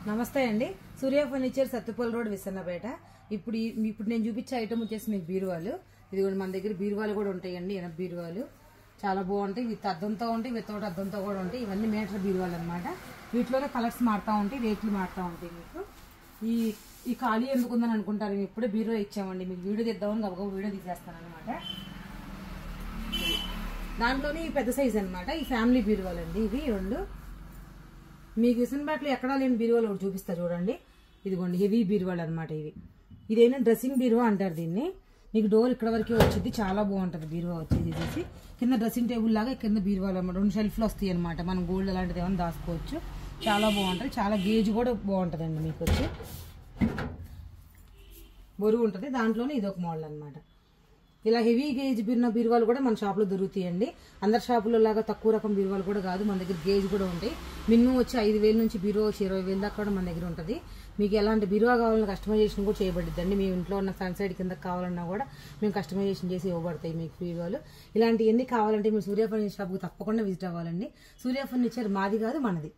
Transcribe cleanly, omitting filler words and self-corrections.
నమస్తే అండి. సూర్య furniture Sathupalli road Visannapeta. ఇప్పుడు నేను చూపించే ఐటమ్ వచ్చేసి మీకు బీరువాలు. ఇది మన దగ్గర బీరువాలు కూడా ఉంటాయండి. ఎనభ బీరువాలు చాలా బాగుంటాయి. విత్ అద్దంతో ఉంటాయి, వితౌట్ అద్దంతో కూడా ఉంటాయి. ఇవన్నీ మీటర్ బీరువాలు అనమాట. వీటిలోనే కలర్స్ మారుతూ ఉంటాయి, రేట్లు మారుతూ ఉంటాయి. మీకు ఈ ఖాళీ ఎందుకు ఉందని అనుకుంటారు. మేము ఇప్పుడే బీరువా ఇచ్చామండి. మీకు వీడియో తీద్దామని గబగబ వీడియో తీసేస్తాను అనమాట. దాంట్లోనే ఈ పెద్ద సైజ్ అనమాట. ఈ ఫ్యామిలీ బీరువాలండి. ఇవి రెండు మీకు విసనపేటలో ఎక్కడా లేని బీరువాలు ఒకటి చూపిస్తా చూడండి. ఇదిగోండి హెవీ బీరువాలు అనమాట. ఇదేనా డ్రెస్సింగ్ బీరువా అంటారు దీన్ని. మీకు డోర్ ఇక్కడ వరకే వచ్చింది. చాలా బాగుంటుంది బీరువా వచ్చేసి. కింద డ్రెస్సింగ్ టేబుల్ లాగా కింద బీరువాలు అనమాట. 2 షెల్ఫ్లు వస్తాయి అనమాట. మనం గోల్డ్ అలాంటిది ఏమైనా దాచుకోవచ్చు. చాలా బాగుంటుంది. చాలా గేజ్ కూడా బాగుంటుందండి. మీకు వచ్చి బరువు ఉంటుంది. దాంట్లోనే ఇదొక మోడల్ అనమాట. ఇలా హెవీ గేజ్ బీరువాలు కూడా మన షాప్లో దొరుకుతాయండి. అందరి షాపులో లాగా తక్కువ రకం బీరువాలు కూడా కాదు. మన దగ్గర గేజ్ కూడా ఉంటాయి. మినిమం వచ్చి 5,000 నుంచి బీరువా వచ్చి 20,000 దాకా కూడా మన దగ్గర ఉంటుంది. మీకు ఎలాంటి బీరువా కావాలన్నా కస్టమైజేషన్ కూడా చేయబడిద్దండి. మీ ఇంట్లో ఉన్న ఫ్రంట్ సైడ్ కింద కావాలన్నా కూడా మేము కస్టమైజేషన్ చేసి ఇవ్వబడతాయి మీకు బీరువాలు. ఇలాంటివన్నీ కావాలంటే మీరు సూర్య ఫర్నిచర్ షాప్కి తప్పకుండా విజిట్ అవ్వాలండి. సూర్య ఫర్నిచర్ మాది కాదు, మనది.